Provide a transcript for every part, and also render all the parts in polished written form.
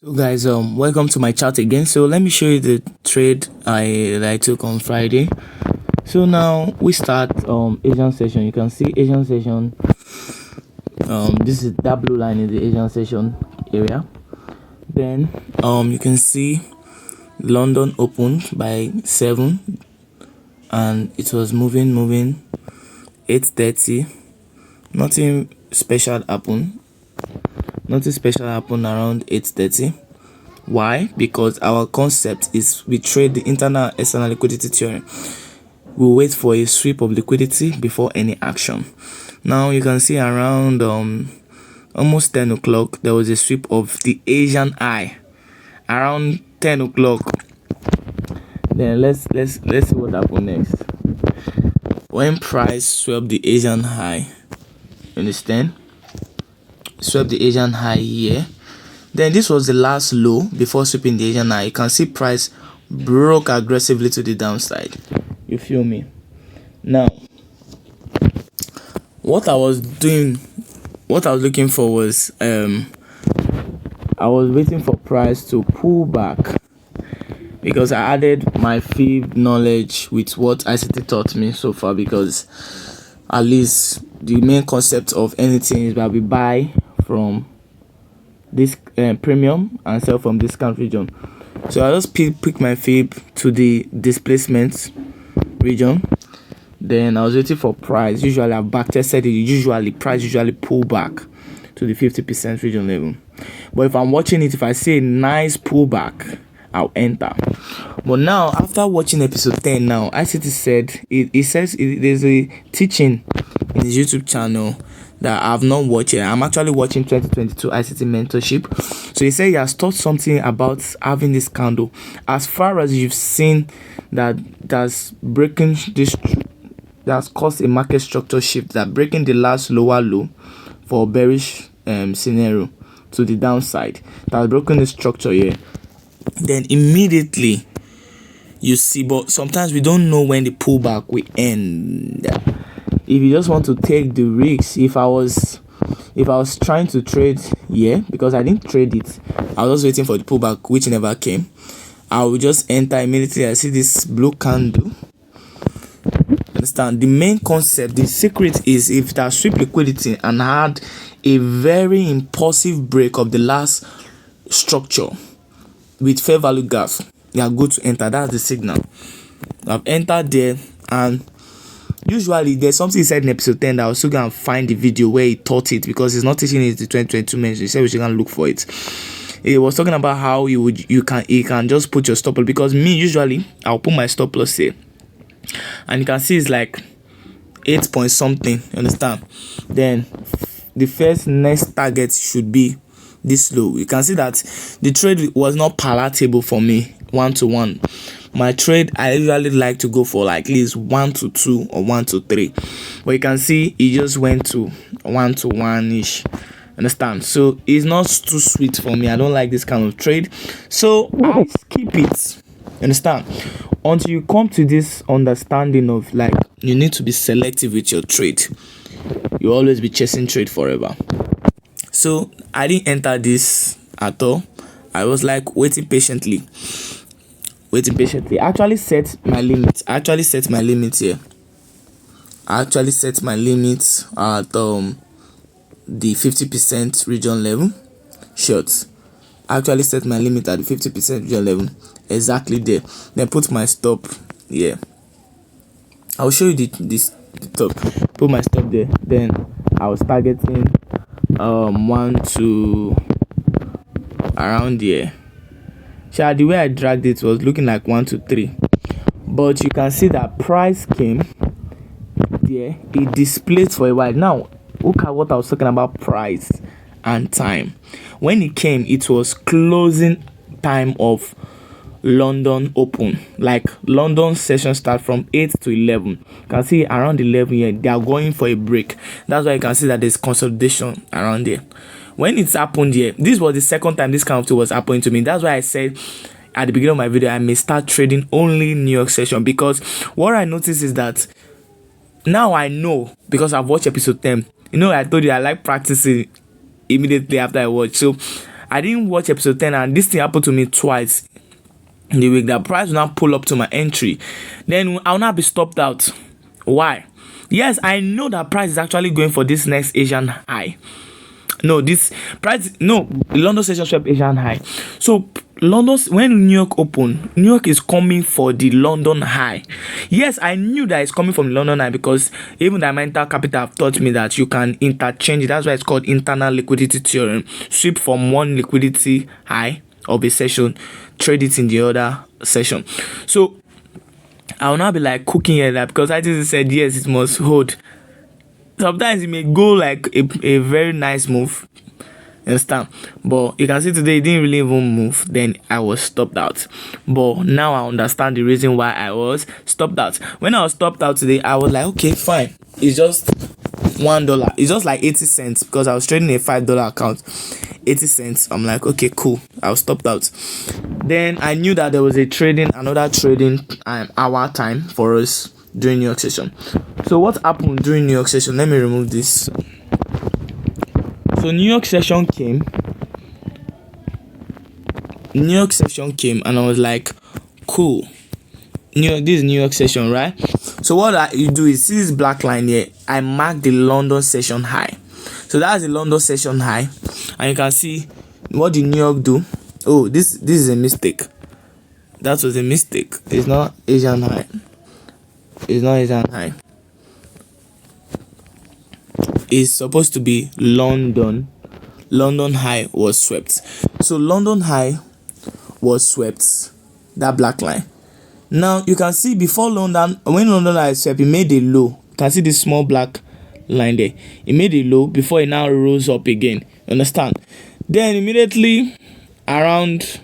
So guys, welcome to my chat again. So let me show you the trade I took on Friday. So now we start Asian session. You can see Asian session. This is that blue line is the Asian session area. Then you can see London opened by 7 and it was moving 8:30. Nothing special happened. Nothing special happened around 8:30. Why? Because our concept is we trade the internal and external liquidity theory. We wait for a sweep of liquidity before any action. Now you can see around almost 10 o'clock there was a sweep of the Asian high. Around 10 o'clock. Then let's see what happened next. When price swept the Asian high, understand? Swept the Asian high here. Then this was the last low before sweeping the Asian high. You can see price broke aggressively to the downside. You feel me? Now, what I was looking for was I was waiting for price to pull back because I added my fib knowledge with what ICT taught me so far, because at least the main concept of anything is that we buy from this premium and sell from discount region. So I just pick my fib to the displacement region. Then I was waiting for price. Usually I've backtested it. Price usually pull back to the 50% region level. But if I'm watching it, if I see a nice pullback, I'll enter. But now, after watching episode 10 now, ICT said it says there's a teaching in his YouTube channel that I've not watched yet. I'm actually watching 2022 ICT Mentorship. So he said he has taught something about having this candle. As far as you've seen that's breaking this, that's caused a market structure shift, that breaking the last lower low for bearish scenario to the downside, that's broken the structure here. Then immediately you see, but sometimes we don't know when the pullback will end. If you just want to take the risks, if I was trying to trade here, because I didn't trade it, I was just waiting for the pullback which never came, I will just enter immediately. I see this blue candle. Understand? The main concept, the secret is if that sweep liquidity and had a very impulsive break of the last structure with fair value gap, you are good to enter. That's the signal. I've entered there, and usually there's something he said in episode 10 that I was still gonna find the video where he taught it, because he's not teaching it the 2022 mention. He said we should gonna look for it. He was talking about how you can just put your stop loss, because me usually I'll put my stop loss here, and you can see it's like 8 point something. You understand? Then the first next target should be this low. You can see that the trade was not palatable for me 1-to-1. My trade, I usually like to go for like at least 1-to-2 or 1-to-3, but you can see it just went to 1-to-1 ish. Understand? So it's not too sweet for me. I don't like this kind of trade, so I skip it. Understand? Until you come to this understanding of like you need to be selective with your trade. You always be chasing trade forever. So I didn't enter this at all. I was like waiting patiently. I actually set my limit. Here. I actually set my limit at the 50% region level. Shorts. I actually set my limit at the 50% region level. Exactly there. Then put my stop here. I'll show you the top. Put my stop there. Then I was targeting 1 to around here. So the way I dragged it was looking like 1-to-3, but you can see that price came there. It displayed for a while. Now look at what I was talking about, price and time. When it came, it was closing time of London open. Like London session start from 8 to 11. You can see around 11 here they are going for a break. That's why you can see that there's consolidation around there. When it's happened here, this was the second time this kind of thing was happening to me. That's why I said at the beginning of my video I may start trading only New York session, because what I noticed is that now I know, because I've watched episode 10. I told you I like practicing immediately after I watch. So I didn't watch episode 10, and this thing happened to me twice in the week. That price will now pull up to my entry, then I'll not be stopped out. Why? Yes, I know that price is actually going for this next Asian high. No, this price, no, London session swept Asian high. So London, when New York open, New York is coming for the London high. Yes, I knew that it's coming from the London high, because even the mental capital have taught me that you can interchange it. That's why it's called internal liquidity theorem. Sweep from one liquidity high of a session, trade it in the other session. So I will not be like cooking here that because I just said yes, it must hold. Sometimes it may go like a very nice move, understand, but you can see today it didn't really even move. Then I was stopped out, but now I understand the reason why I was stopped out. When I was stopped out today, I was like, okay, fine, it's just $1, it's just like 80 cents, because I was trading a $5 account, 80 cents. I'm like, okay, cool, I was stopped out. Then I knew that there was another trading hour time for us during New York session. So what happened during New York session? Let me remove this. So New York session came, and I was like, cool, this is New York session, right? So what you do is, see this black line here, I mark the London session high. So that's the London session high, and you can see what did New York do. Oh, this is a mistake. That was a mistake. It's not Asian high. It's not Asian high. It's supposed to be London. London high was swept. So London high was swept. That black line. Now you can see before London, when London high swept, it made a low. You can see this small black line there. It made a low before it now rose up again. You understand? Then immediately around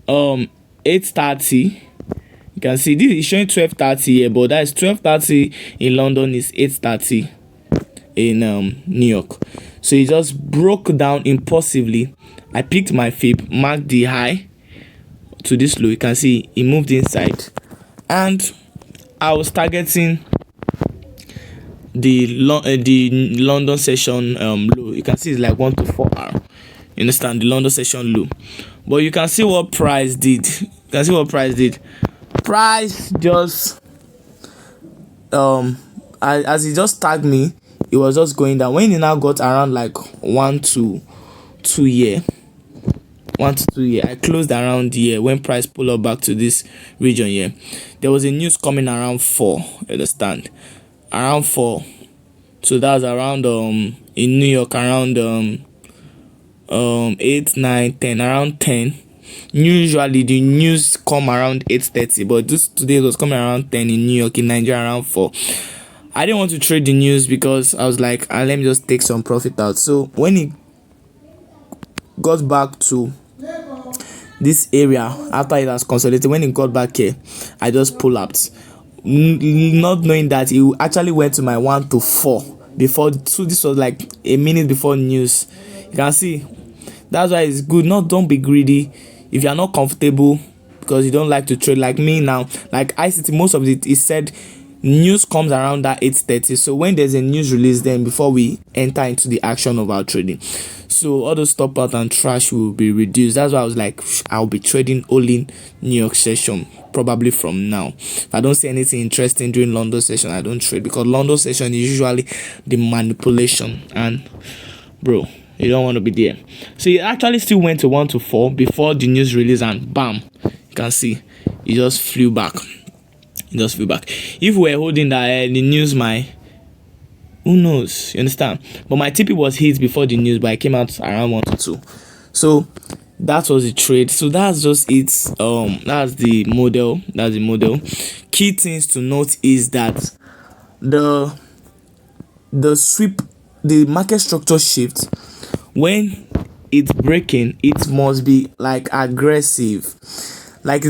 8:30. You can see this is showing 12:30 here, but that is 12:30 in London, is 8:30 in New York. So it just broke down impulsively. I picked my fib, marked the high to this low. You can see it moved inside, and I was targeting the London session low. You can see it's like 1 to 4 hour. You understand, the London session low. But you can see what price did. Price just as it just tagged me, it was just going down. When it now got around like 1 to 2 year, I closed around here when price pulled up back to this region here. There was a news coming around 4. You understand, around 4. So that's around in New York around 8, 9, 10, around 10. Usually the news come around 8:30, but today it was coming around 10 in New York. In Nigeria around 4. I didn't want to trade the news because I was like, let me just take some profit out. So when it got back to this area after it has consolidated, when it got back here, I just pull out, not knowing that it actually went to my 1 to 4 before. So this was like a minute before news. You can see. That's why it's good. Don't be greedy. If you are not comfortable because you don't like to trade, like me now, like ICT, most of it is said news comes around that 8:30. So when there's a news release, then before we enter into the action of our trading, so all those stop out and trash will be reduced. That's why I was like, I'll be trading only New York session probably from now. If I don't see anything interesting during London session, I don't trade, because London session is usually the manipulation, and bro, you don't want to be there. So it actually still went to 1 to 4 before the news release, and bam, you can see it just flew back. If we were holding that the news, who knows, you understand? But my TP was hit before the news, but I came out around 1 to 2. So that was the trade. So that's just it. That's the model. Key things to note is that the sweep, the market structure shift, when it's breaking, it must be like aggressive. And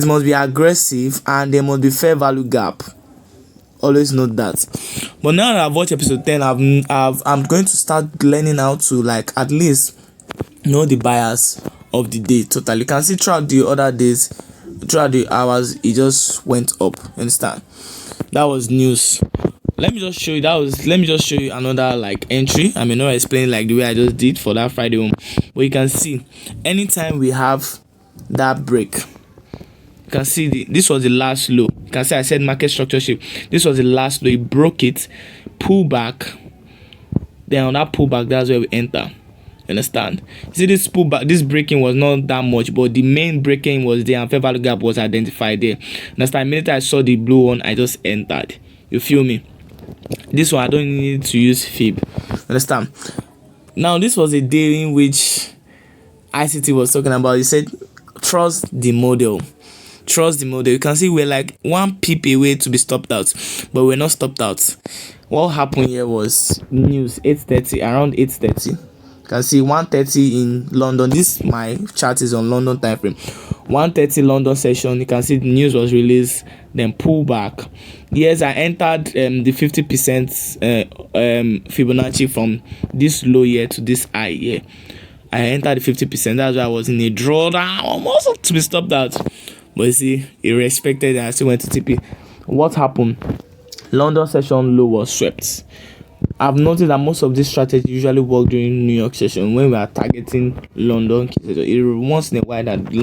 there must be fair value gap. Always note that. But now that I've watched episode 10, I'm going to start learning how to like at least know the bias of the day totally. You can see throughout the other days, throughout the hours, it just went up. You understand? That was news. let me just show you let me just show you another like entry. I may not explain like the way I just did for that Friday one, but you can see anytime we have that break, you can see this was the last low. You can see I said market structure shape. This was the last low. It broke it, pull back, then on that pullback, that's where we enter. Understand? See, this pullback, this breaking was not that much, but the main breaking was there and fair value gap was identified there. Understand? The minute I saw the blue one, I just entered. You feel me? This one I don't need to use fib. Understand? Now this was a day in which ICT was talking about. He said trust the model. Trust the model. You can see we're like 1 pip away to be stopped out, but we're not stopped out. What happened here was news 8:30, around 8:30. You can see 1:30 in London. This my chart is on London time frame. 1:30 London session. You can see the news was released, then pull back. Yes, I entered the 50% Fibonacci from this low here to this high here. I entered the 50%. That's why I was in a drawdown, almost to be stopped out. But you see, it respected and I still went to TP. What happened? London session low was swept. I've noticed that most of these strategies usually work during New York session when we are targeting London. Once in a while that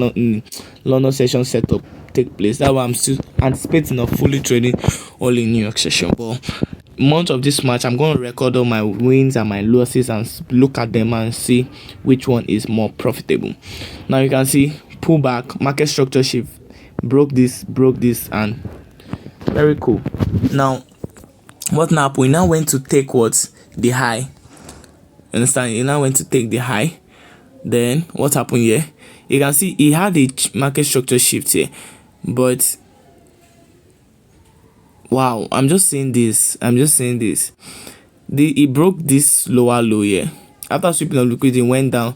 London session setup take place. That's why I'm still anticipating of fully trading all in New York session. But month of this match, I'm going to record all my wins and my losses and look at them and see which one is more profitable. Now you can see pullback, market structure shift, broke this, and very cool. Now what now happened? We now went to take what? The high. Understand? You now went to take the high. Then what happened here? You can see he had a market structure shift here, but wow, I'm just saying this. He broke this lower low here. After sweeping of liquidity, went down,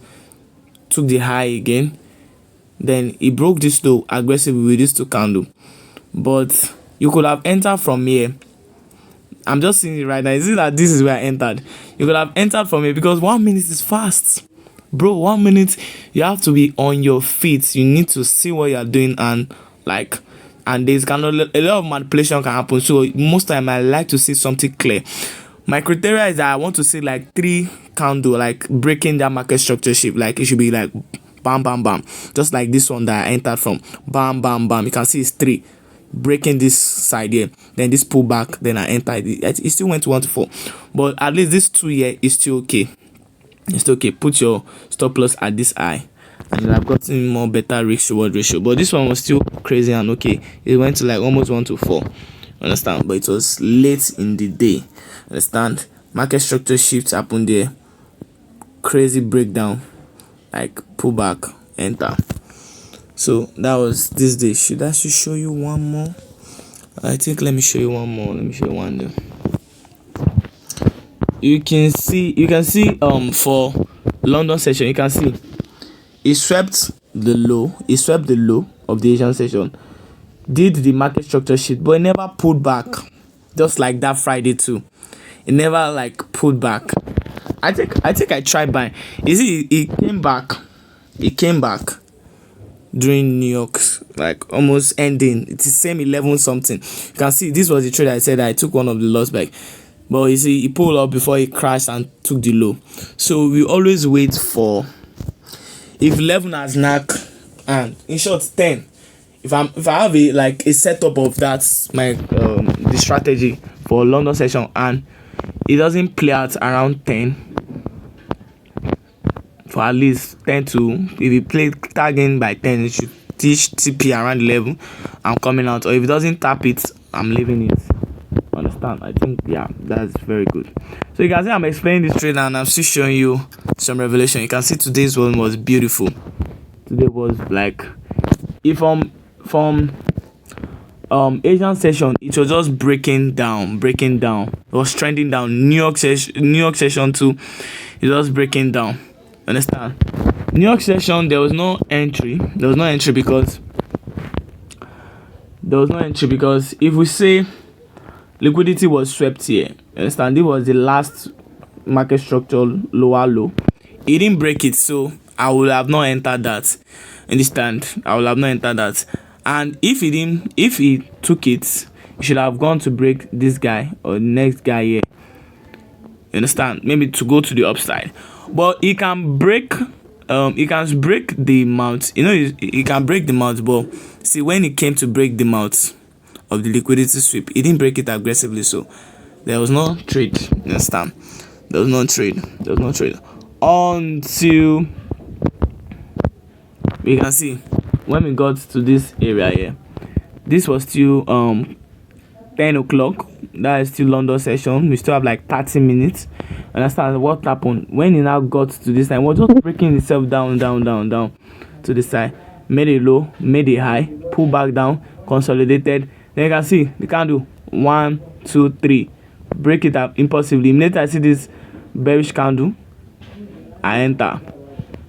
took the high again. Then he broke this low aggressively with this 2 candle. But you could have entered from here. I'm just seeing it right now. You see that this is where I entered. You could have entered from here because 1 minute is fast. Bro, 1 minute, you have to be on your feet. You need to see what you're doing and there's kind of a lot of manipulation can happen. So most time I like to see something clear. My criteria is that I want to see like 3 candle, like breaking that market structure shift. Like it should be like bam, bam, bam. Just like this one that I entered from. Bam, bam, bam. You can see it's 3. Breaking this side here, then this pullback, then I entered it still went to 1 to 4, but at least this 2 here is still okay. It's still okay. Put your stop loss at this high and you'll have gotten more better risk reward ratio. But this one was still crazy and okay. It went to like almost 1 to 4. Understand? But it was late in the day. Understand? Market structure shifts happened there. Crazy breakdown, like pullback, enter. So that was this day. Should I show you one more? I think let me show you one more. Let me show you one there. You can see for London session, you can see it swept the low. It swept the low of the Asian session. Did the market structure shift, but it never pulled back. Just like that Friday too. It never like pulled back. I think I tried buying. You see, it came back. It came back during New York, like almost ending. It's the same 11 something. You can see this was the trade I said I took one of the loss back, but you see it pulled up before it crashed and took the low. So we always wait for if 11 has knock and in short 10. If I have a setup of that my the strategy for London session and it doesn't play out around 10. For at least 10 to, if you play tagging by 10, it should teach TP around 11. I'm coming out, or if it doesn't tap it, I'm leaving it. Understand? I think that's very good. So you can see I'm explaining this trade and I'm still showing you some revelation. You can see today's one was beautiful. Today was like if from Asian session, it was just breaking down. It was trending down. New York session too, it was breaking down. Understand? New York session, there was no entry because if we say liquidity was swept here, understand, it was the last market structure lower low. It didn't break it, so I would have not entered that. Understand? I would have not entered that. And if he took it, You should have gone to break this guy or the next guy here. You understand? Maybe to go to the upside. But he can break the mouth. He can break the mouth, but see, when it came to break the mouth of the liquidity sweep, he didn't break it aggressively, so there was no trade. You understand? There was no trade until we can see when we got to this area here. This was still 10 o'clock. That is still London session. We still have like 30 minutes. Understand what happened when he now got to this time? We're just breaking itself down to the side. Made a low, made a high, pull back down, consolidated. Then you can see the candle 1, 2, 3. Break it up impulsively. Immediately I see this bearish candle, I enter.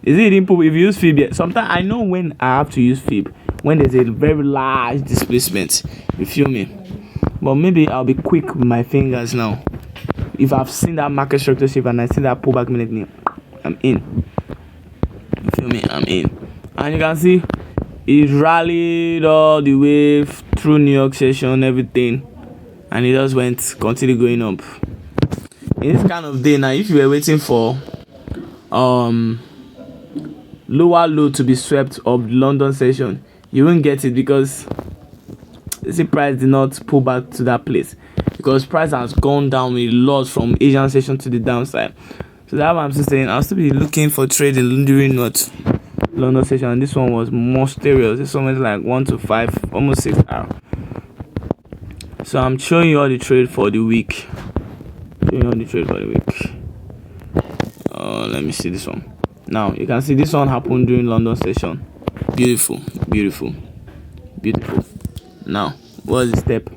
Is it impulsive? If you use fib yet? Sometimes I know when I have to use fib, when there's a very large displacement. You feel me? But maybe I'll be quick with my fingers now. If I've seen that market structure shift and I see that pullback immediately, I'm in. You feel me? I'm in. And you can see it rallied all the way through New York session, everything, and it just continue going up. In this kind of day now, if you were waiting for lower low to be swept of London session, you won't get it, because the price did not pull back to that place, because price has gone down a lot from Asian session to the downside. So that's why I'm still saying I'll still be looking for trading during London session. And this one was more serious. This one was like 1 to 5, almost 6 hours. So I'm showing you all the trade for the week. Let me see this one. Now you can see this one happened during London session. Beautiful. Now what is the step?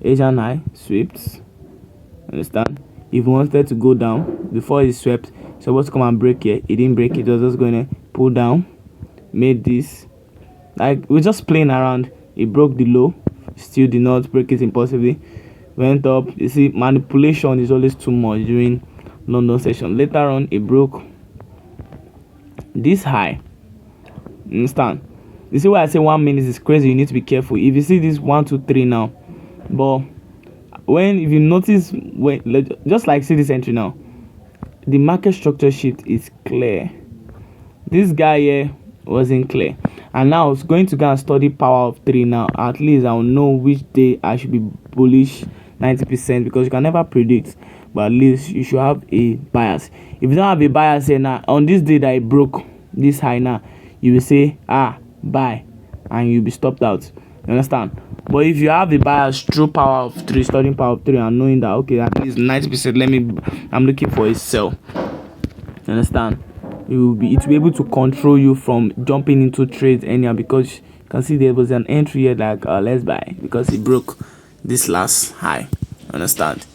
Asian high sweeps. Understand? If you wanted to go down before it swept, it's supposed to come and break here. It didn't break. It was just going to pull down. Made this. Like, we're just playing around. It broke the low. Still did not break it impulsively. Went up. You see, manipulation is always too much during London session. Later on, it broke this high. Understand? You see why I say 1 minute is crazy? You need to be careful. If you see this 1, 2, 3 now, but if you notice, just like see this entry now, the market structure shift is clear. This guy here wasn't clear, and now it's going to go and study power of 3 now. At least I'll know which day I should be bullish 90%, because you can never predict, but at least you should have a bias. If you don't have a bias here now, on this day that it broke this high now, you will say buy, and you'll be stopped out. You understand? But if you have the bias through power of 3, studying power of 3, and knowing that okay, at least 90%, I'm looking for a sell. You understand? It will be able to control you from jumping into trades anyhow, because you can see there was an entry here like let's buy, because it broke this last high. Understand?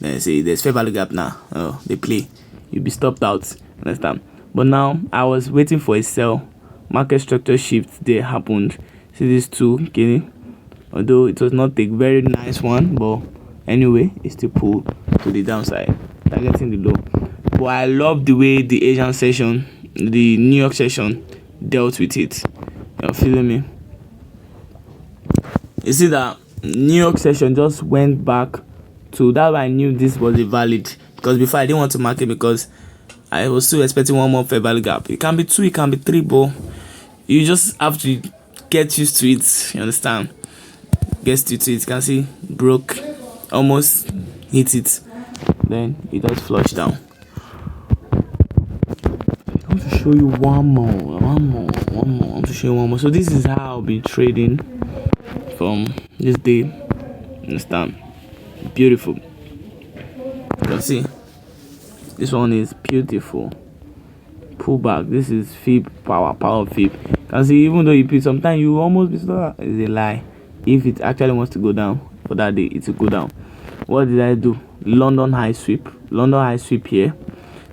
Then say there's fair value gap now. They play. You'll be stopped out. Understand? But now I was waiting for a sell. Market structure shift there happened. See these two, okay? Although it was not a very nice one, but anyway, it still pulled to the downside, targeting the low. But I love the way the Asian session, the New York session, dealt with it. You're feeling me? You see that New York session just went back to that. I knew this was a valid, because before I didn't want to market because I was still expecting one more fair value gap. It can be 2, it can be 3, but you just have to get used to it. You understand? Get used to it. You can see broke, almost hit it, then it just flushed down. I want to show you one more. I want to show you one more. So this is how I'll be trading from this day. Understand? Beautiful. You can see this one is beautiful. Pull back. This is fib power of fib. You can see, even though you put, sometimes you almost be so, it's a lie. If it actually wants to go down for that day, it will go down. What did I do? London high sweep here.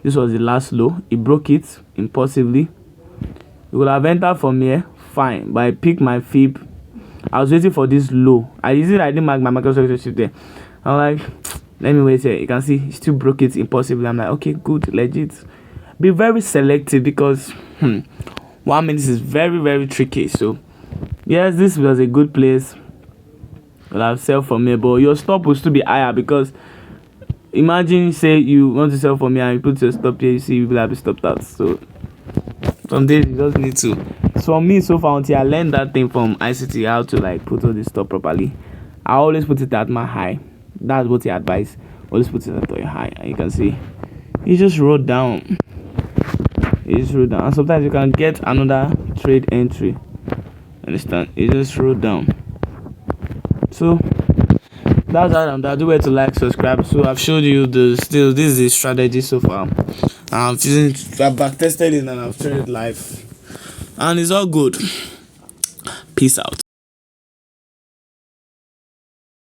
This was the last low. It broke it impulsively. You could have entered from here, fine, but I picked my fib. I was waiting for this low. I didn't mark my market structure shift there. I'm like, let me wait here. You can see it still broke it impulsively. I'm like, okay, good, legit. Be very selective, because 1 minute is very, very tricky. So yes, this was a good place. will have sell from here, but your stop will still be higher, because imagine say you want to sell from here and you put your stop here, you see people have stopped out. So some days you just need to. For me, so far, until I learned that thing from ICT, how to like put all this stuff properly, I always put it at my high. That's what he advised. Always put it at your high, and you can see he just wrote down. And sometimes you can get another trade entry. Understand? He just wrote down. So that's how I'm. Do where to like, subscribe. So I've showed you this is the strategy so far. I've back tested it and I've traded live, and it's all good. Peace out.